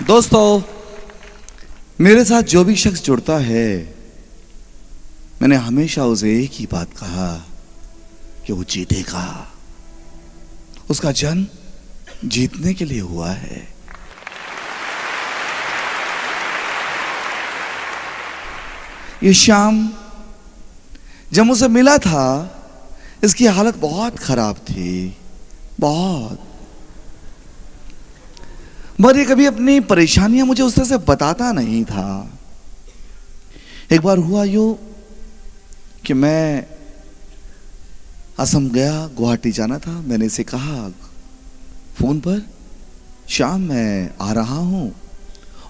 दोस्तों, मेरे साथ जो भी शख्स जुड़ता है, मैंने हमेशा उसे एक ही बात कहा कि वो जीतेगा। उसका जन्म जीतने के लिए हुआ है। ये शाम जब मुझसे मिला था, इसकी हालत बहुत खराब थी, बहुत। मगर ये कभी अपनी परेशानियां मुझे उस तरह से बताता नहीं था। एक बार हुआ यूं कि मैं असम गया, गुवाहाटी जाना था। मैंने इसे कहा फोन पर, शाम मैं आ रहा हूं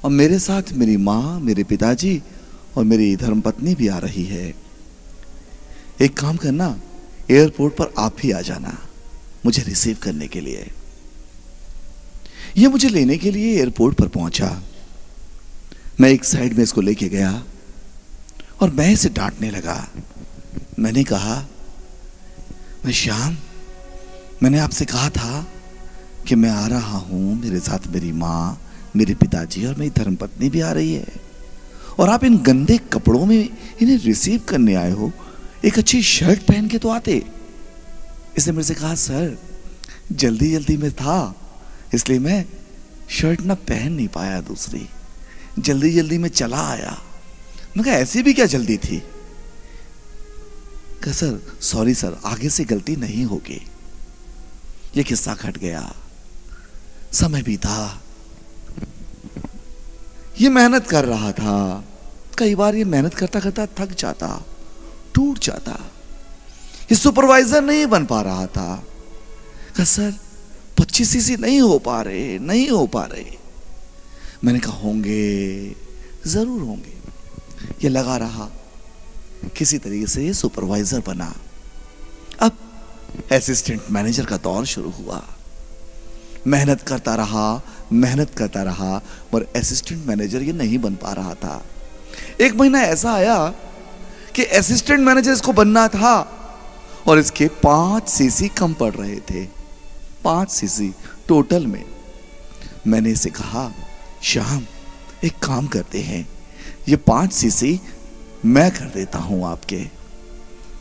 और मेरे साथ मेरी माँ, मेरे पिताजी और मेरी धर्मपत्नी भी आ रही है। एक काम करना, एयरपोर्ट पर आप ही आ जाना मुझे रिसीव करने के लिए। ये मुझे लेने के लिए एयरपोर्ट पर पहुंचा। मैं एक साइड में इसको लेके गया और मैं इसे डांटने लगा। मैंने कहा, मैं श्याम, मैंने आपसे कहा था कि मैं आ रहा हूं, मेरे साथ मेरी माँ, मेरे पिताजी और मेरी धर्मपत्नी भी आ रही है, और आप इन गंदे कपड़ों में इन्हें रिसीव करने आए हो। एक अच्छी शर्ट पहन के तो आते। इसने मेरे से कहा, सर जल्दी जल्दी में था, इसलिए मैं शर्ट ना पहन नहीं पाया, दूसरी जल्दी जल्दी में चला आया। मैं कहा, ऐसी भी क्या जल्दी थी? कहा, सर सॉरी सर, आगे से गलती नहीं होगी। ये किस्सा घट गया, समय बीता। ये मेहनत कर रहा था। कई बार ये मेहनत करता करता थक जाता, टूट जाता। ये सुपरवाइजर नहीं बन पा रहा था। कहा, सर 25 सीसी नहीं हो पा रहे, नहीं हो पा रहे। मैंने कहा, होंगे, जरूर होंगे। ये लगा रहा, किसी तरीके से ये सुपरवाइजर बना। अब असिस्टेंट मैनेजर का दौर शुरू हुआ। मेहनत करता रहा, मेहनत करता रहा, और असिस्टेंट मैनेजर ये नहीं बन पा रहा था। एक महीना ऐसा आया कि असिस्टेंट मैनेजर इसको बनना था और इसके 5 सीसी कम पड़ रहे थे। 5 सीसी टोटल में। मैंने इसे कहा, श्याम एक काम करते हैं, ये 5 सीसी मैं कर देता हूं आपके।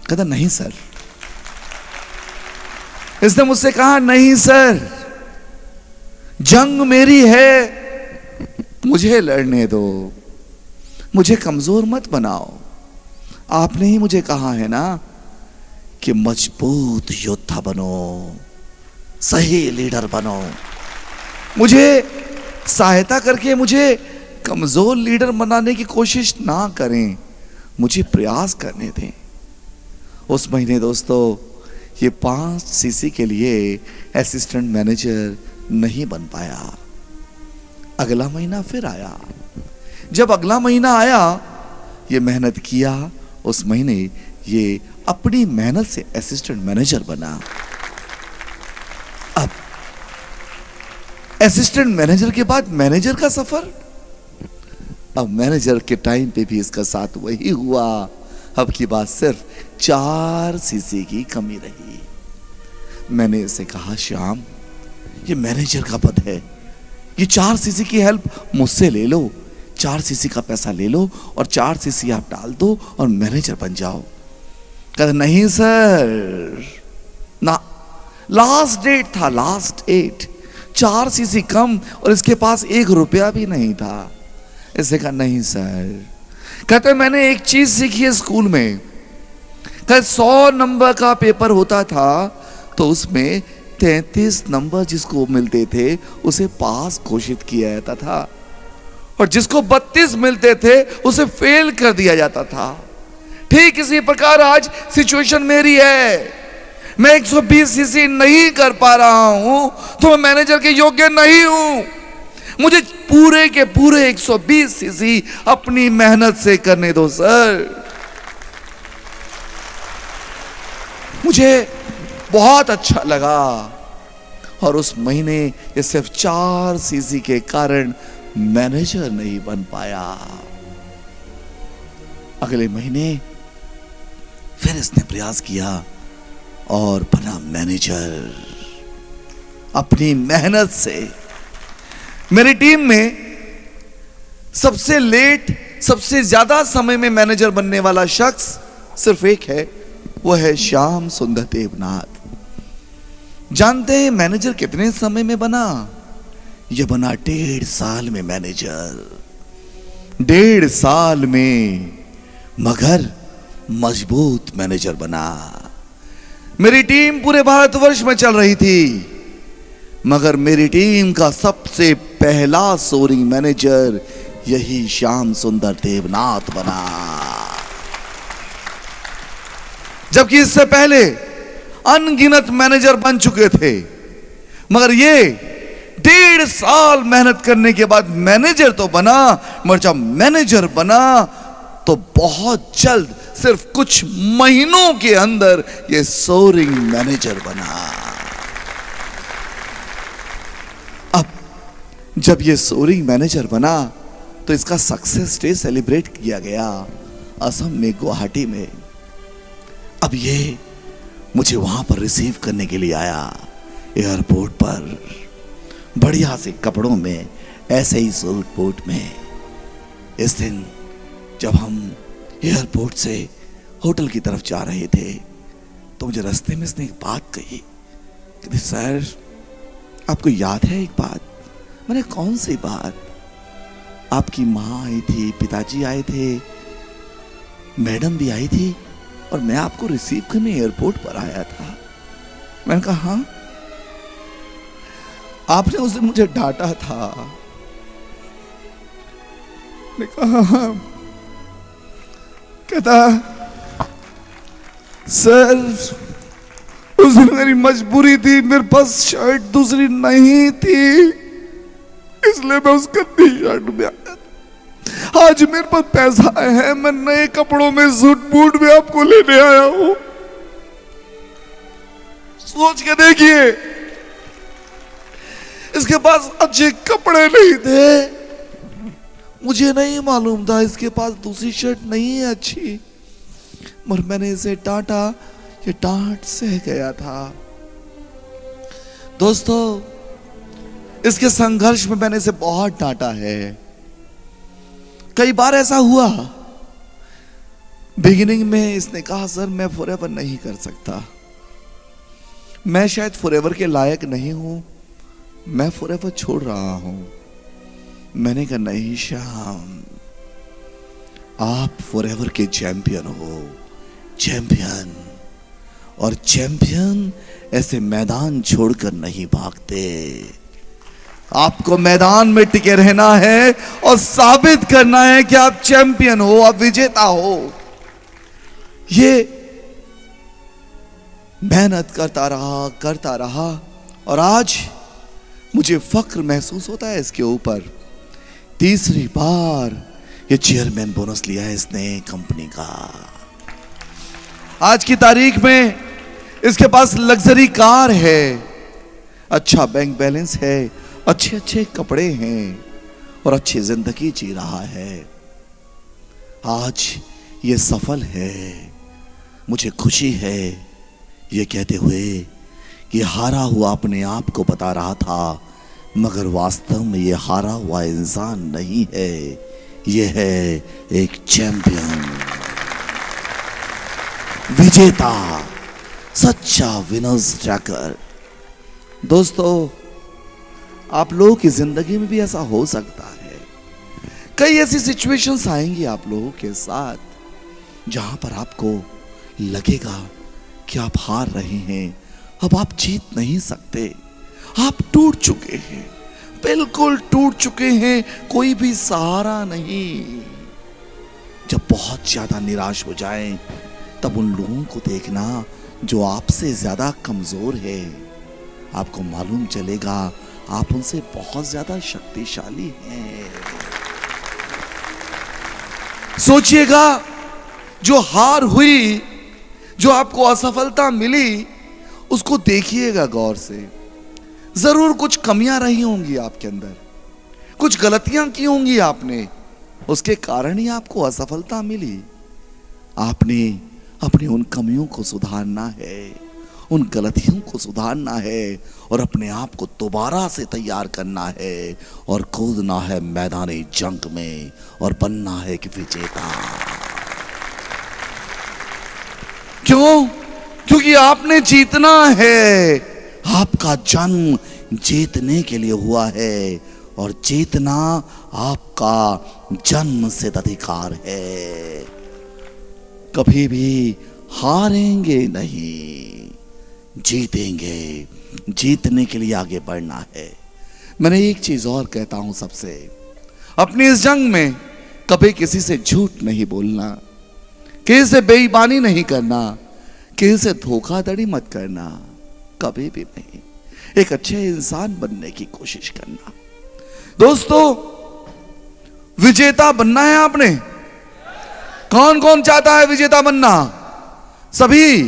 कहता, नहीं सर। इसने मुझसे कहा, नहीं सर, जंग मेरी है, मुझे लड़ने दो, मुझे कमजोर मत बनाओ। आपने ही मुझे कहा है ना कि मजबूत योद्धा बनो, सही लीडर बनो। मुझे सहायता करके मुझे कमजोर लीडर बनाने की कोशिश ना करें, मुझे प्रयास करने दें। उस महीने दोस्तों, ये 5 सीसी के लिए असिस्टेंट मैनेजर नहीं बन पाया। अगला महीना फिर आया। जब अगला महीना आया, ये मेहनत किया। उस महीने ये अपनी मेहनत से असिस्टेंट मैनेजर बना। अब असिस्टेंट मैनेजर के बाद मैनेजर का सफर। अब मैनेजर के टाइम पे भी इसका साथ वही हुआ। अब की बात सिर्फ 4 सीसी की कमी रही। मैंने इसे कहा, श्याम ये मैनेजर का पद है, ये 4 सीसी की हेल्प मुझसे ले लो, 4 सीसी का पैसा ले लो और 4 सीसी आप डाल दो और मैनेजर बन जाओ। कहता, नहीं सर ना, लास्ट डेट था, लास्ट डेट, 4 सीसी कम और इसके पास 1 रुपया भी नहीं था। इसने कहा, नहीं सर। कहते, मैंने एक चीज सीखी है स्कूल में। कहते, 100 नंबर का पेपर होता था तो उसमें 33 नंबर जिसको मिलते थे उसे पास घोषित किया जाता था, और जिसको 32 मिलते थे उसे फेल कर दिया जाता था। ठीक इसी प्रकार आज सिचुएशन मेरी है। मैं 120 सीसी नहीं कर पा रहा हूं तो मैं मैनेजर के योग्य नहीं हूं। मुझे पूरे के पूरे 120 सीसी अपनी मेहनत से करने दो सर। मुझे बहुत अच्छा लगा, और उस महीने ये सिर्फ 4 सीसी के कारण मैनेजर नहीं बन पाया। अगले महीने फिर इसने प्रयास किया और बना मैनेजर अपनी मेहनत से। मेरी टीम में सबसे लेट, सबसे ज्यादा समय में मैनेजर बनने वाला शख्स सिर्फ एक है, वो है श्याम सुंदर देवनाथ। जानते हैं मैनेजर कितने समय में बना? ये बना 1.5 साल में मैनेजर, 1.5 साल में, मगर मजबूत मैनेजर बना। मेरी टीम पूरे भारतवर्ष में चल रही थी, मगर मेरी टीम का सबसे पहला सोरिंग मैनेजर यही श्याम सुंदर देवनाथ बना। जबकि इससे पहले अनगिनत मैनेजर बन चुके थे, मगर ये 1.5 साल मेहनत करने के बाद मैनेजर तो बना, मगर जब मैनेजर बना तो बहुत जल्द, सिर्फ कुछ महीनों के अंदर ये सोरिंग मैनेजर बना। अब जब ये सोरिंग मैनेजर बना तो इसका सक्सेस डे सेलिब्रेट किया गया असम में, गुवाहाटी में। अब ये मुझे वहां पर रिसीव करने के लिए आया एयरपोर्ट पर, बढ़िया से कपड़ों में, ऐसे ही सूट बूट में। इस दिन जब हम एयरपोर्ट से होटल की तरफ जा रहे थे तो मुझे रास्ते में इसने एक बात कही कि सर, आपको याद है एक बात? मैंने कौन सी बात? आपकी माँ आई थी, पिताजी आए थे, मैडम भी आई थी, और मैं आपको रिसीव करने एयरपोर्ट पर आया था। मैंने कहा हाँ। आपने उस दिन मुझे डांटा था। मैंने कहा हाँ। कहता सर, उस दिन मेरी मजबूरी थी, मेरे पास शर्ट दूसरी नहीं थी, इसलिए मैं उस गंदी शर्ट में आया था। आज मेरे पास पैसा है, मैं नए कपड़ों में, सूट बूट में आपको लेने आया हूं। सोच के देखिए, इसके पास अच्छे कपड़े नहीं थे, मुझे नहीं मालूम था इसके पास दूसरी शर्ट नहीं है अच्छी, मगर मैंने इसे डांटा, ये डांट सह गया था। दोस्तों, इसके संघर्ष में मैंने इसे बहुत डांटा है। कई बार ऐसा हुआ, बिगिनिंग में इसने कहा सर मैं फॉरएवर नहीं कर सकता, मैं शायद फॉरएवर के लायक नहीं हूं, मैं फॉरएवर छोड़ रहा हूं। मैंने कहा नहीं श्याम, आप फॉरएवर के चैंपियन हो, चैंपियन। और चैंपियन ऐसे मैदान छोड़कर नहीं भागते। आपको मैदान में टिके रहना है और साबित करना है कि आप चैंपियन हो, आप विजेता हो। ये मेहनत करता रहा और आज मुझे फक्र महसूस होता है इसके ऊपर। तीसरी बार ये चेयरमैन बोनस लिया है इसने कंपनी का। आज की तारीख में इसके पास लग्जरी कार है, अच्छा बैंक बैलेंस है, अच्छे अच्छे कपड़े हैं और अच्छी जिंदगी जी रहा है। आज ये सफल है। मुझे खुशी है ये कहते हुए कि हारा हुआ अपने आप को बता रहा था, मगर वास्तव में ये हारा हुआ इंसान नहीं है, ये है एक चैंपियन, विजेता, सच्चा विनर्स ट्रैकर। दोस्तों, आप लोगों की जिंदगी में भी ऐसा हो सकता है। कई ऐसी सिचुएशंस आएंगी आप लोगों के साथ जहां पर आपको लगेगा कि आप हार रहे हैं, अब आप जीत नहीं सकते, आप टूट चुके हैं, बिल्कुल टूट चुके हैं, कोई भी सहारा नहीं। जब बहुत ज्यादा निराश हो जाएं, तब उन लोगों को देखना जो आपसे ज्यादा कमजोर है। आपको मालूम चलेगा आप उनसे बहुत ज्यादा शक्तिशाली हैं। सोचिएगा, जो हार हुई, जो आपको असफलता मिली, उसको देखिएगा गौर से। जरूर कुछ कमियां रही होंगी आपके अंदर, कुछ गलतियां की होंगी आपने, उसके कारण ही आपको असफलता मिली। आपने अपनी उन कमियों को सुधारना है, उन गलतियों को सुधारना है और अपने आप को दोबारा से तैयार करना है और कूदना है मैदानी जंग में और बनना है कि विजेता। क्यों? क्योंकि आपने जीतना है। आपका जन्म जीतने के लिए हुआ है और जीतना आपका जन्मसिद्ध अधिकार है। कभी भी हारेंगे नहीं, जीतेंगे। जीतने के लिए आगे बढ़ना है। मैंने एक चीज और कहता हूं सबसे, अपनी इस जंग में कभी किसी से झूठ नहीं बोलना, किसी से बेईमानी नहीं करना, किसी से धोखाधड़ी मत करना, कभी भी नहीं। एक अच्छे इंसान बनने की कोशिश करना। दोस्तों, विजेता बनना है आपने। कौन कौन चाहता है विजेता बनना? सभी।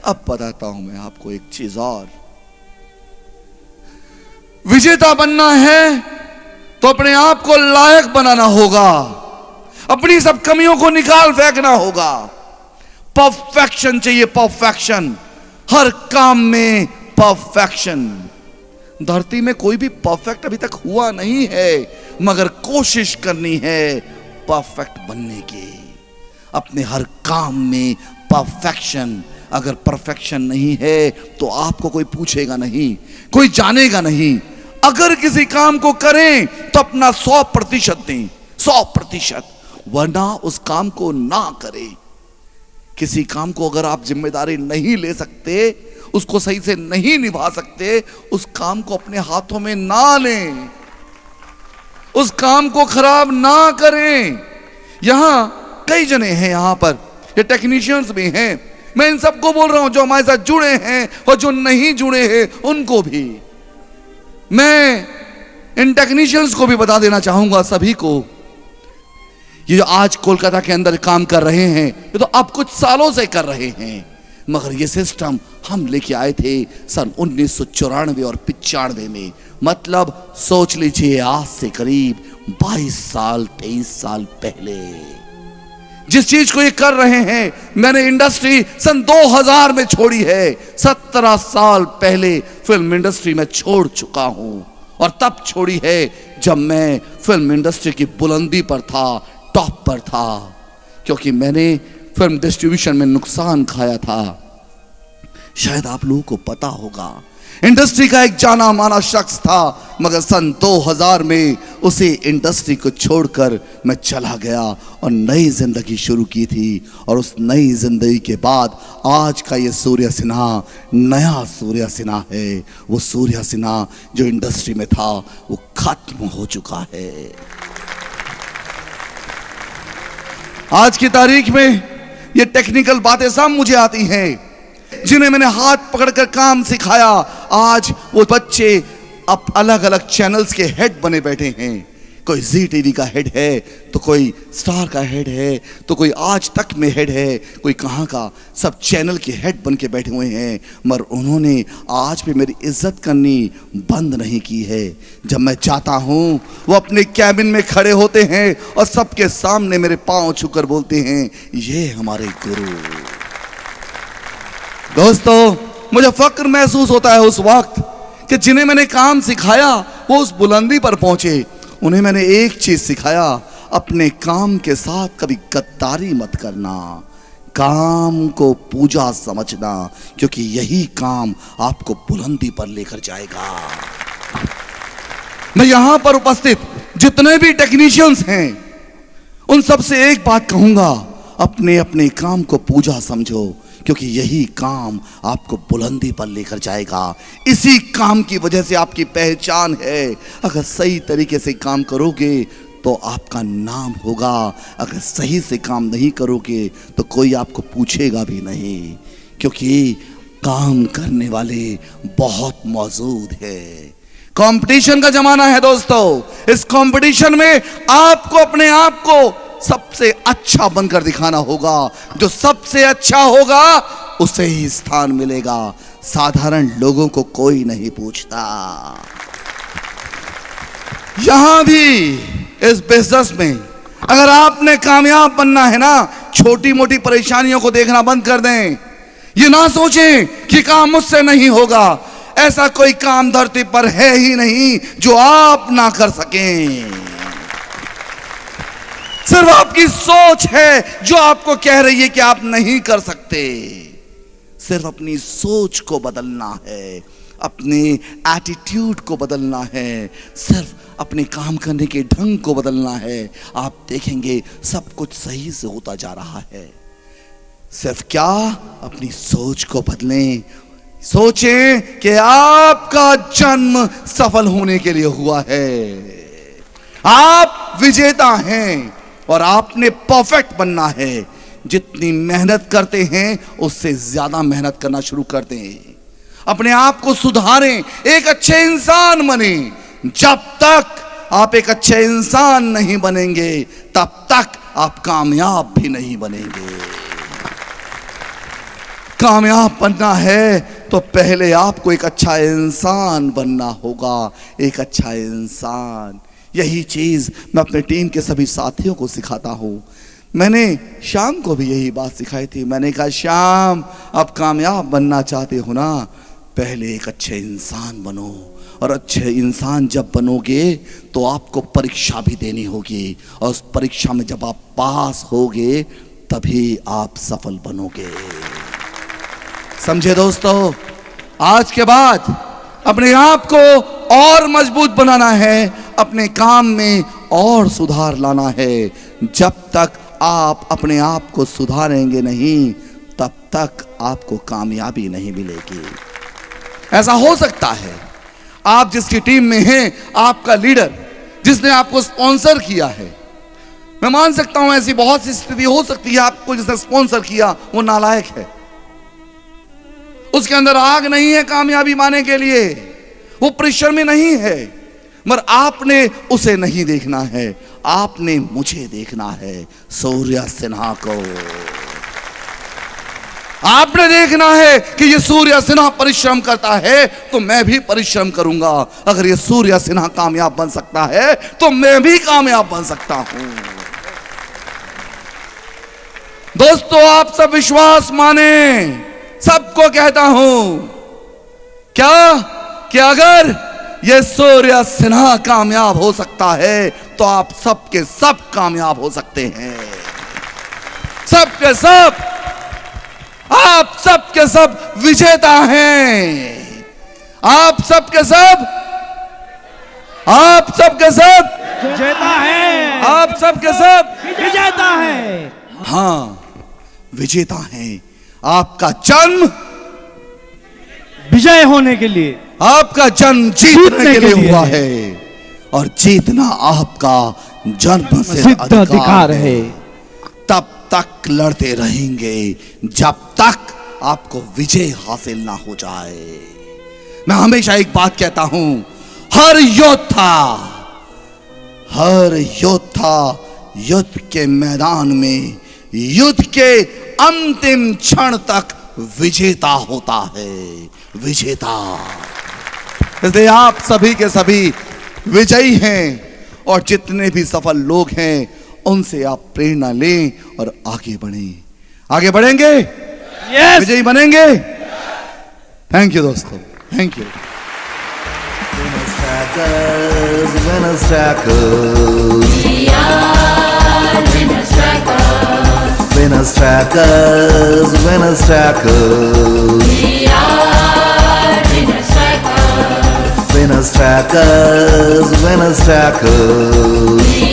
अब बताता हूं मैं आपको एक चीज और। विजेता बनना है तो अपने आप को लायक बनाना होगा, अपनी सब कमियों को निकाल फेंकना होगा। परफेक्शन चाहिए, परफेक्शन। हर काम में परफेक्शन। धरती में कोई भी परफेक्ट अभी तक हुआ नहीं है, मगर कोशिश करनी है परफेक्ट बनने की। अपने हर काम में परफेक्शन। अगर परफेक्शन नहीं है तो आपको कोई पूछेगा नहीं, कोई जानेगा नहीं। अगर किसी काम को करें तो अपना 100% दें, 100%, वरना उस काम को ना करें। किसी काम को अगर आप जिम्मेदारी नहीं ले सकते, उसको सही से नहीं निभा सकते, उस काम को अपने हाथों में ना लें, उस काम को खराब ना करें। यहां कई जने हैं, यहां पर ये टेक्नीशियंस भी हैं। मैं इन सबको बोल रहा हूं जो हमारे साथ जुड़े हैं और जो नहीं जुड़े हैं उनको भी। मैं इन टेक्नीशियंस को भी बता देना चाहूंगा, सभी को। ये जो आज कोलकाता के अंदर काम कर रहे हैं, ये तो अब कुछ सालों से कर रहे हैं, मगर ये सिस्टम हम लेके आए थे सन 1994 और 95 में। मतलब सोच लीजिए, आज से करीब 22 साल 23 साल पहले जिस चीज को ये कर रहे हैं, मैंने इंडस्ट्री सन 2000 में छोड़ी है। 17 साल पहले फिल्म इंडस्ट्री में छोड़ चुका हूं, और तब छोड़ी है जब मैं फिल्म इंडस्ट्री की बुलंदी पर था, टॉप पर था, क्योंकि मैंने फिल्म डिस्ट्रीब्यूशन में नुकसान खाया था। शायद आप लोगों को पता होगा, इंडस्ट्री का एक जाना माना शख्स था, मगर सन 2000 में उसी इंडस्ट्री को छोड़कर मैं चला गया और नई जिंदगी शुरू की थी। और उस नई जिंदगी के बाद आज का ये सूर्य सिन्हा नया सूर्य सिन्हा है। वो सूर्य सिन्हा जो इंडस्ट्री में था वो खत्म हो चुका है। आज की तारीख में ये टेक्निकल बातें सब मुझे आती हैं, जिन्हें मैंने हाथ पकड़कर काम सिखाया। आज वो बच्चे अब अलग अलग चैनल्स के हेड बने बैठे हैं। कोई जी टीवी का हेड है, तो कोई स्टार का हेड है, तो कोई आज तक में हेड है, कोई कहाँ का। सब चैनल के हेड बन के बैठे हुए हैं, मगर उन्होंने आज भी मेरी इज्जत करनी बंद नहीं की है। जब मैं जाता हूँ, वो अपने कैबिन में खड़े होते हैं और सबके सामने मेरे पांव छूकर बोलते हैं, ये हमारे गुरु। दोस्तों, मुझे फक्र महसूस होता है उस वक्त कि जिन्हें मैंने काम सिखाया वो उस बुलंदी पर पहुंचे। उन्हें मैंने एक चीज सिखाया, अपने काम के साथ कभी गद्दारी मत करना, काम को पूजा समझना, क्योंकि यही काम आपको बुलंदी पर लेकर जाएगा। मैं यहां पर उपस्थित जितने भी टेक्नीशियंस हैं, उन सबसे एक बात कहूंगा, अपने अपने काम को पूजा समझो, क्योंकि यही काम आपको बुलंदी पर लेकर जाएगा। इसी काम की वजह से आपकी पहचान है। अगर सही तरीके से काम करोगे तो आपका नाम होगा, अगर सही से काम नहीं करोगे तो कोई आपको पूछेगा भी नहीं, क्योंकि काम करने वाले बहुत मौजूद है। कंपटीशन का जमाना है दोस्तों। इस कंपटीशन में आपको अपने आप को सबसे अच्छा बनकर दिखाना होगा। जो सबसे अच्छा होगा उसे ही स्थान मिलेगा। साधारण लोगों को कोई नहीं पूछता। यहां भी इस बिजनेस में अगर आपने कामयाब बनना है ना, छोटी मोटी परेशानियों को देखना बंद कर दें। ये ना सोचें कि काम मुझसे नहीं होगा। ऐसा कोई काम धरती पर है ही नहीं जो आप ना कर सकें। सिर्फ आपकी सोच है जो आपको कह रही है कि आप नहीं कर सकते। सिर्फ अपनी सोच को बदलना है, अपने एटीट्यूड को बदलना है, सिर्फ अपने काम करने के ढंग को बदलना है। आप देखेंगे सब कुछ सही से होता जा रहा है। सिर्फ क्या, अपनी सोच को बदलें। सोचें कि आपका जन्म सफल होने के लिए हुआ है। आप विजेता हैं और आपने परफेक्ट बनना है। जितनी मेहनत करते हैं उससे ज्यादा मेहनत करना शुरू कर दें। अपने आप को सुधारें, एक अच्छे इंसान बने। जब तक आप एक अच्छे इंसान नहीं बनेंगे तब तक आप कामयाब भी नहीं बनेंगे। कामयाब बनना है तो पहले आपको एक अच्छा इंसान बनना होगा। एक अच्छा इंसान, यही चीज मैं अपने टीम के सभी साथियों को सिखाता हूं। मैंने श्याम को भी यही बात सिखाई थी। मैंने कहा, श्याम, अब कामयाब बनना चाहते हो ना, पहले एक अच्छे इंसान बनो। और अच्छे इंसान जब बनोगे तो आपको परीक्षा भी देनी होगी, और उस परीक्षा में जब आप पास होगे तभी आप सफल बनोगे। समझे दोस्तों? आज के बाद अपने आप को और मजबूत बनाना है, अपने काम में और सुधार लाना है। जब तक आप अपने आप को सुधारेंगे नहीं तब तक आपको कामयाबी नहीं मिलेगी। ऐसा हो सकता है आप जिसकी टीम में हैं, आपका लीडर जिसने आपको स्पॉन्सर किया है, मैं मान सकता हूं ऐसी बहुत सी स्थिति हो सकती है, आपको जिसने स्पॉन्सर किया वो नालायक है, उसके अंदर आग नहीं है कामयाबी पाने के लिए, वो परिश्रमी नहीं है। मगर आपने उसे नहीं देखना है, आपने मुझे देखना है, सूर्या सिन्हा को। आपने देखना है कि ये सूर्या सिन्हा परिश्रम करता है तो मैं भी परिश्रम करूंगा। अगर ये सूर्या सिन्हा कामयाब बन सकता है तो मैं भी कामयाब बन सकता हूं। दोस्तों, आप सब विश्वास माने, सबको कहता हूं क्या कि अगर ये सूर्या सिन्हा कामयाब हो सकता है तो आप सबके सब कामयाब हो सकते हैं। सबके सब, आप सबके सब विजेता हैं। आप सबके सब, आप सबके सब विजेता है। आप सबके सब विजेता है। हाँ, विजेता हैं। आपका जन्म विजय होने के लिए, आपका जन्म जीतने के लिए हुआ है, और जीतना आपका जन्म से सिद्ध अधिकार है। तब तक लड़ते रहेंगे जब तक आपको विजय हासिल ना हो जाए। मैं हमेशा एक बात कहता हूं, हर योद्धा युद्ध के मैदान में युद्ध के अंतिम क्षण तक विजेता होता है, विजेता। इसलिए आप सभी के सभी विजयी हैं, और जितने भी सफल लोग हैं उनसे आप प्रेरणा लें और आगे बढ़ें। आगे बढ़ेंगे, yes! विजयी बनेंगे। थैंक यू दोस्तों, thank you. Winners Trackers, Winners Trackers. We are Winners Trackers. Winners Trackers, Winners Trackers.